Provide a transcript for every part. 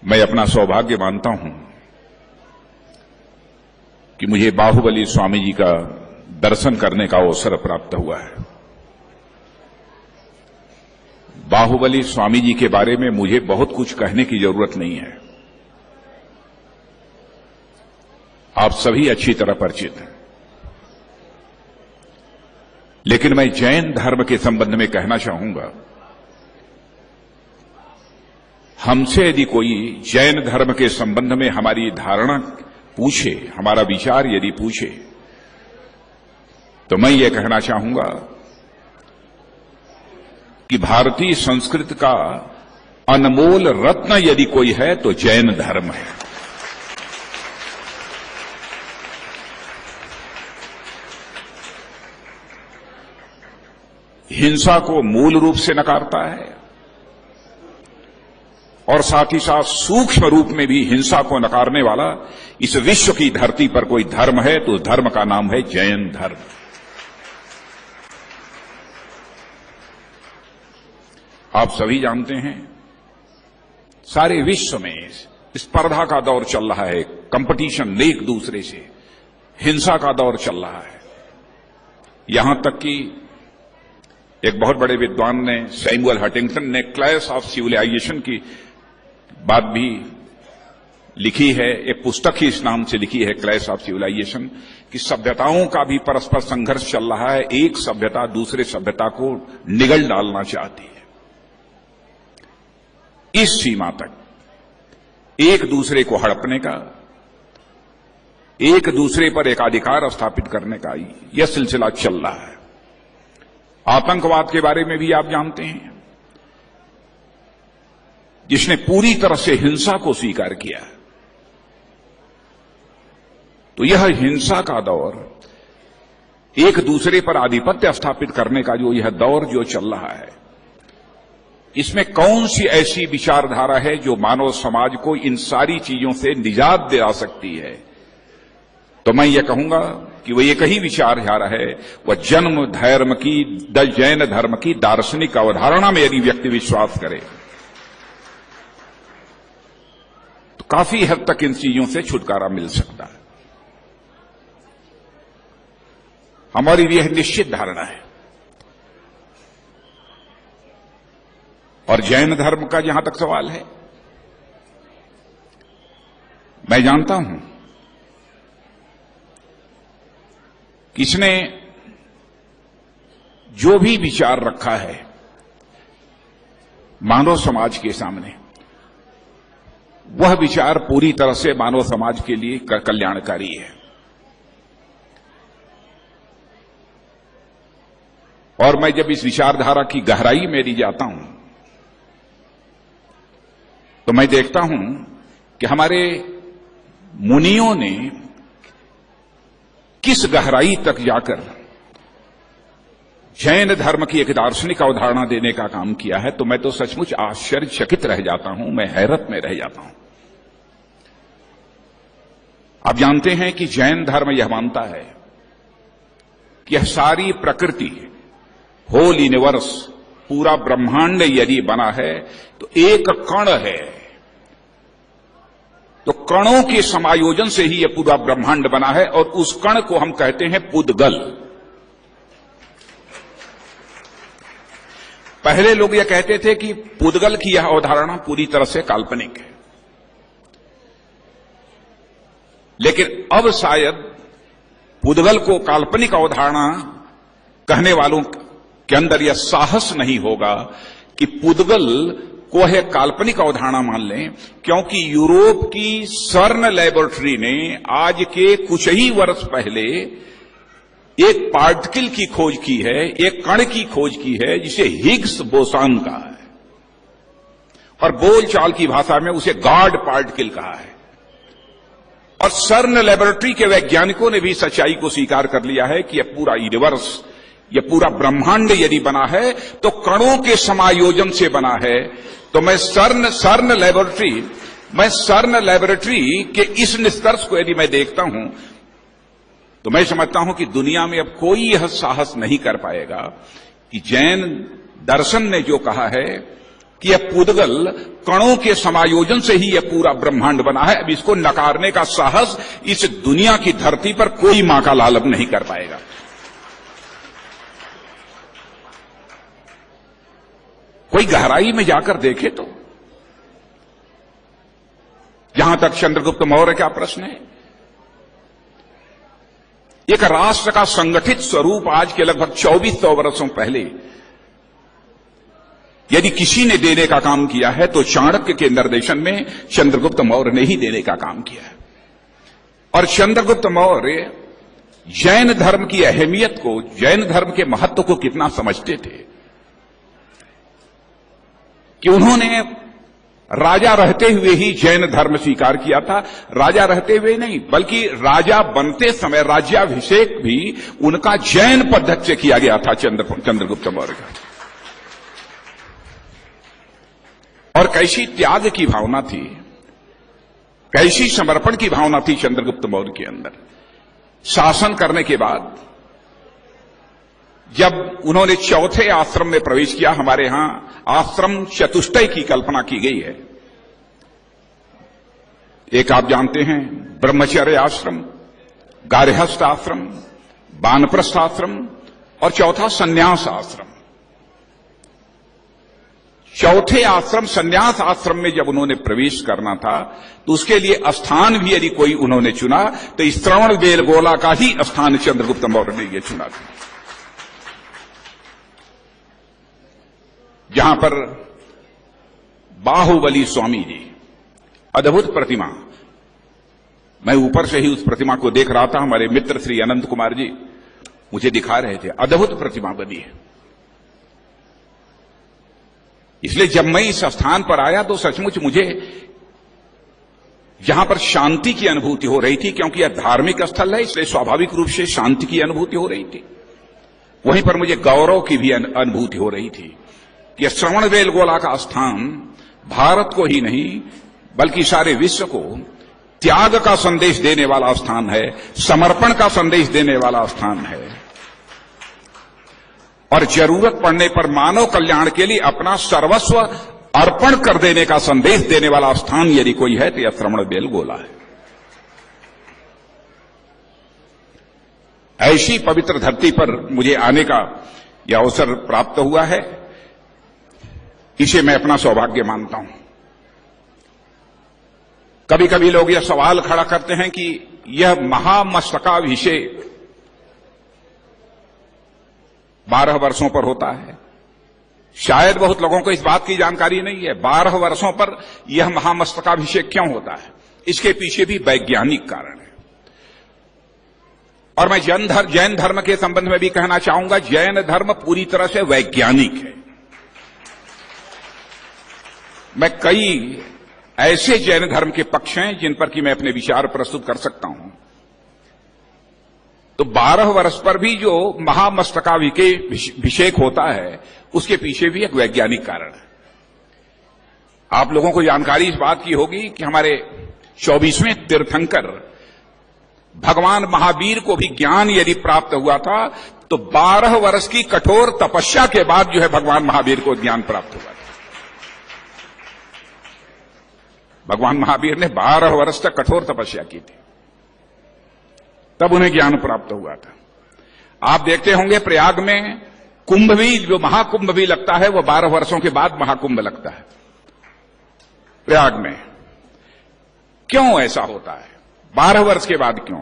मैं अपना सौभाग्य मानता हूं कि मुझे बाहुबली स्वामी जी का दर्शन करने का अवसर प्राप्त हुआ है। बाहुबली स्वामी जी के बारे में मुझे बहुत कुछ कहने की जरूरत नहीं है, आप सभी अच्छी तरह परिचित हैं। लेकिन मैं जैन धर्म के संबंध में कहना चाहूंगा, हमसे यदि कोई जैन धर्म के संबंध में हमारी धारणा पूछे, हमारा विचार यदि पूछे, तो मैं ये कहना चाहूंगा कि भारतीय संस्कृति का अनमोल रत्न यदि कोई है तो जैन धर्म है। हिंसा को मूल रूप से नकारता है और साथ ही साथ सूक्ष्म रूप में भी हिंसा को नकारने वाला इस विश्व की धरती पर कोई धर्म है तो उस धर्म का नाम है जैन धर्म। आप सभी जानते हैं, सारे विश्व में स्पर्धा का दौर चल रहा है, कंपटीशन एक दूसरे से, हिंसा का दौर चल रहा है। यहां तक कि एक बहुत बड़े विद्वान ने, सैमुअल हंटिंगटन ने क्लैश ऑफ सिविलाइजेशन की बात भी लिखी है, एक पुस्तक ही इस नाम से लिखी है, क्लैश ऑफ सिविलाइजेशन, कि सभ्यताओं का भी परस्पर संघर्ष चल रहा है, एक सभ्यता दूसरे सभ्यता को निगल डालना चाहती है। इस सीमा तक एक दूसरे को हड़पने का, एक दूसरे पर एकाधिकार स्थापित करने का यह सिलसिला चल रहा है। आतंकवाद के बारे में भी आप जानते हैं, जिसने पूरी तरह से हिंसा को स्वीकार किया। तो यह हिंसा का दौर, एक दूसरे पर आधिपत्य स्थापित करने का जो यह दौर जो चल रहा है, इसमें कौन सी ऐसी विचारधारा है जो मानव समाज को इन सारी चीजों से निजात दिला सकती है? तो मैं ये कहूंगा कि वह एक ही विचारधारा है, वह जन्म धर्म की, जैन धर्म की दार्शनिक अवधारणा में यदि व्यक्ति विश्वास करे तो काफी हद तक इन चीजों से छुटकारा मिल सकता है। हमारी यह निश्चित धारणा है। और जैन धर्म का जहां तक सवाल है, मैं जानता हूं कि इसने जो भी विचार रखा है मानव समाज के सामने, वह विचार पूरी तरह से मानव समाज के लिए कल्याणकारी है। और मैं जब इस विचारधारा की गहराई में यदि जाता हूं तो मैं देखता हूं कि हमारे मुनियों ने किस गहराई तक जाकर जैन धर्म की एक दार्शनिक अवधारणा देने का काम किया है। तो मैं तो सचमुच आश्चर्यचकित रह जाता हूं, मैं हैरत में रह जाता हूं। आप जानते हैं कि जैन धर्म यह मानता है कि यह सारी प्रकृति, होल यूनिवर्स, पूरा ब्रह्मांड यदि बना है तो एक कण है, तो कणों के समायोजन से ही यह पूरा ब्रह्मांड बना है और उस कण को हम कहते हैं पुद्गल। पहले लोग यह कहते थे कि पुद्गल की यह अवधारणा पूरी तरह से काल्पनिक है, लेकिन अब शायद पुद्गल को काल्पनिक अवधारणा कहने वालों के अंदर यह साहस नहीं होगा कि पुद्गल को है काल्पनिक अवधारणा मान लें, क्योंकि यूरोप की सर्न लैबोरेटरी ने आज के कुछ ही वर्ष पहले एक पार्टिकल की खोज की है, एक कण की खोज की है जिसे हिग्स बोसान कहा है, और बोलचाल की भाषा में उसे गॉड पार्टिकल कहा है। और सर्न लैबोरेटरी के वैज्ञानिकों ने भी सच्चाई को स्वीकार कर लिया है कि यह पूरा यूनिवर्स, यह पूरा ब्रह्मांड यदि बना है तो कणों के समायोजन से बना है। तो मैं सर्न लैबोरेटरी के इस निष्कर्ष को यदि मैं देखता हूं तो मैं समझता हूं कि दुनिया में अब कोई यह साहस नहीं कर पाएगा कि जैन दर्शन ने जो कहा है कि यह पुद्गल कणों के समायोजन से ही यह पूरा ब्रह्मांड बना है। अब इसको नकारने का साहस इस दुनिया की धरती पर कोई मां का लाल नहीं कर पाएगा। कोई गहराई में जाकर देखे तो, जहां तक चंद्रगुप्त मौर्य का प्रश्न है, एक राष्ट्र का संगठित स्वरूप आज के लगभग 2400 वर्षों पहले यदि किसी ने देने का काम किया है तो चाणक्य के निर्देशन में चंद्रगुप्त मौर्य ने ही देने का काम किया है। और चंद्रगुप्त मौर्य जैन धर्म की अहमियत को, जैन धर्म के महत्व को कितना समझते थे कि उन्होंने राजा रहते हुए ही जैन धर्म स्वीकार किया था। राजा रहते हुए नहीं, बल्कि राजा बनते समय राज्याभिषेक भी उनका जैन पद्धति से किया गया था चंद्रगुप्त मौर्य का। और कैसी त्याग की भावना थी, कैसी समर्पण की भावना थी चंद्रगुप्त मौर्य के अंदर। शासन करने के बाद जब उन्होंने चौथे आश्रम में प्रवेश किया, हमारे यहां आश्रम चतुष्टय की कल्पना की गई है। एक आप जानते हैं ब्रह्मचर्य आश्रम, गार्हस्थ आश्रम, वानप्रस्थ आश्रम और चौथा संन्यास आश्रम। चौथे आश्रम संन्यास आश्रम में जब उन्होंने प्रवेश करना था तो उसके लिए स्थान भी यदि कोई उन्होंने चुना तो श्रवणबेलगोला का ही स्थान चंद्रगुप्त मौर्य ने यह चुना था, जहां पर बाहुबली स्वामी जी, अद्भुत प्रतिमा, मैं ऊपर से ही उस प्रतिमा को देख रहा था। हमारे मित्र श्री अनंत कुमार जी मुझे दिखा रहे थे, अद्भुत प्रतिमा बनी है। इसलिए जब मैं इस स्थान पर आया तो सचमुच मुझे जहां पर शांति की अनुभूति हो रही थी, क्योंकि यह धार्मिक स्थल है इसलिए स्वाभाविक रूप से शांति की अनुभूति हो रही थी। वहीं पर मुझे गौरव की भी अनुभूति हो रही थी कि यह श्रवणबेलगोला का स्थान भारत को ही नहीं बल्कि सारे विश्व को त्याग का संदेश देने वाला स्थान है, समर्पण का संदेश देने वाला स्थान है और जरूरत पड़ने पर मानव कल्याण के लिए अपना सर्वस्व अर्पण कर देने का संदेश देने वाला स्थान यदि कोई है तो यह श्रवणबेलगोला है। ऐसी पवित्र धरती पर मुझे आने का यह अवसर प्राप्त हुआ है, इसे मैं अपना सौभाग्य मानता हूं। कभी कभी लोग यह सवाल खड़ा करते हैं कि यह महामस्तकाभिषेक 12 वर्षों पर होता है। शायद बहुत लोगों को इस बात की जानकारी नहीं है 12 वर्षों पर यह महामस्तकाभिषेक क्यों होता है। इसके पीछे भी वैज्ञानिक कारण है। और मैं जैन धर्म के संबंध में भी कहना चाहूंगा, जैन धर्म पूरी तरह से वैज्ञानिक है। मैं कई ऐसे जैन धर्म के पक्ष हैं जिन पर कि मैं अपने विचार प्रस्तुत कर सकता हूं। तो 12 वर्ष पर भी जो महामस्तकाभिषेक होता है उसके पीछे भी एक वैज्ञानिक कारण है। आप लोगों को जानकारी इस बात की होगी कि हमारे 24वें तीर्थंकर भगवान महावीर को भी ज्ञान यदि प्राप्त हुआ था तो 12 वर्ष की कठोर तपस्या के बाद जो है भगवान महावीर को ज्ञान प्राप्त हुआ था। भगवान महावीर ने 12 वर्ष तक कठोर तपस्या की थी, तब उन्हें ज्ञान प्राप्त हुआ था। आप देखते होंगे प्रयाग में कुंभ भी, जो महाकुंभ भी लगता है वो 12 वर्षों के बाद महाकुंभ लगता है प्रयाग में। क्यों ऐसा होता है 12 वर्ष के बाद क्यों?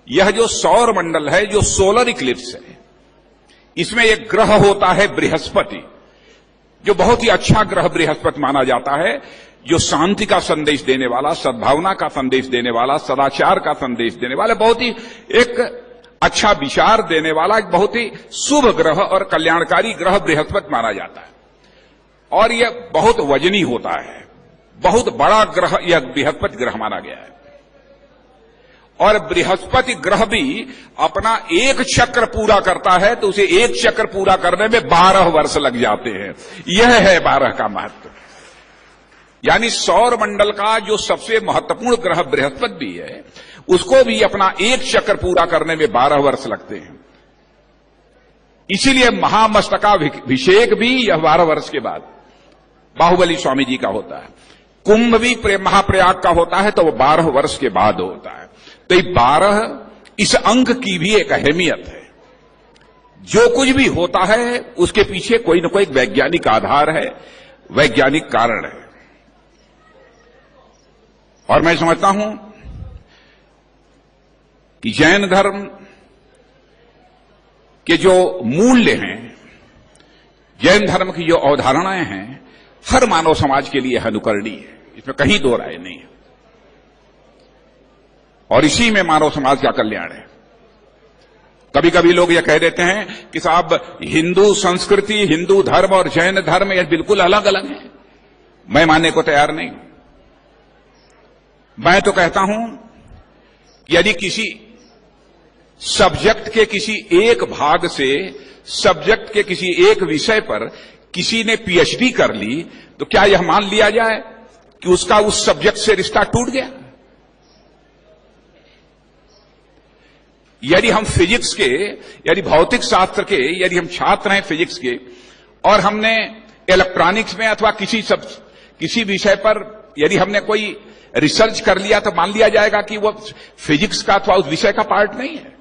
यह जो सौर मंडल है, जो सोलर इक्लिप्स है, इसमें एक ग्रह होता है बृहस्पति, जो बहुत ही अच्छा ग्रह बृहस्पति माना जाता है, जो शांति का संदेश देने वाला, सद्भावना का संदेश देने वाला, सदाचार का संदेश देने वाला, बहुत ही एक अच्छा विचार देने वाला, एक बहुत ही शुभ ग्रह और कल्याणकारी ग्रह बृहस्पति माना जाता है। और यह बहुत वजनी होता है, बहुत बड़ा ग्रह यह बृहस्पति ग्रह माना गया है। और बृहस्पति ग्रह भी अपना एक चक्र पूरा करता है तो उसे एक चक्र पूरा करने में 12 वर्ष लग जाते हैं। यह है 12 का महत्व। यानी सौर मंडल का जो सबसे महत्वपूर्ण ग्रह बृहस्पति भी है, उसको भी अपना एक चक्र पूरा करने में 12 वर्ष लगते हैं। इसीलिए महामस्तकाभिषेक भी यह 12 वर्ष के बाद। बाहुबली स्वामी जी का होता है। कुंभ भी महाप्रयाग का होता है तो वो 12 वर्ष के बाद होता है। तो ये 12 इस अंक की भी एक अहमियत है। जो कुछ भी होता है उसके पीछे कोई न कोई वैज्ञानिक आधार है, वैज्ञानिक कारण है। और मैं समझता हूं कि जैन धर्म के जो मूल्य हैं, जैन धर्म की जो अवधारणाएं हैं, हर मानव समाज के लिए अनुकरणीय है, इसमें कहीं दो राय नहीं है। और इसी में मानव समाज का कल्याण है। कभी कभी लोग यह कह देते हैं कि साहब हिंदू संस्कृति, हिंदू धर्म और जैन धर्म ये बिल्कुल अलग अलग हैं। मैं मानने को तैयार नहीं। मैं तो कहता हूं कि यदि किसी सब्जेक्ट के किसी एक भाग से, सब्जेक्ट के किसी एक विषय पर किसी ने पीएचडी कर ली तो क्या यह मान लिया जाए कि उसका उस सब्जेक्ट से रिश्ता टूट गया? यदि हम फिजिक्स के, यदि भौतिक शास्त्र के, यदि हम छात्र हैं फिजिक्स के और हमने इलेक्ट्रॉनिक्स में अथवा किसी विषय पर यदि हमने कोई रिसर्च कर लिया तो मान लिया जाएगा कि वो फिजिक्स का अथवा उस विषय का पार्ट नहीं है।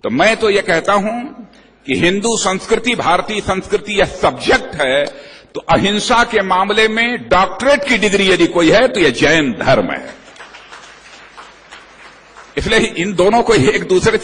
तो मैं तो यह कहता हूं कि हिंदू संस्कृति, भारतीय संस्कृति यह सब्जेक्ट है, तो अहिंसा के मामले में डॉक्टरेट की डिग्री यदि कोई है तो यह जैन धर्म है। इसलिए इन दोनों को एक दूसरे से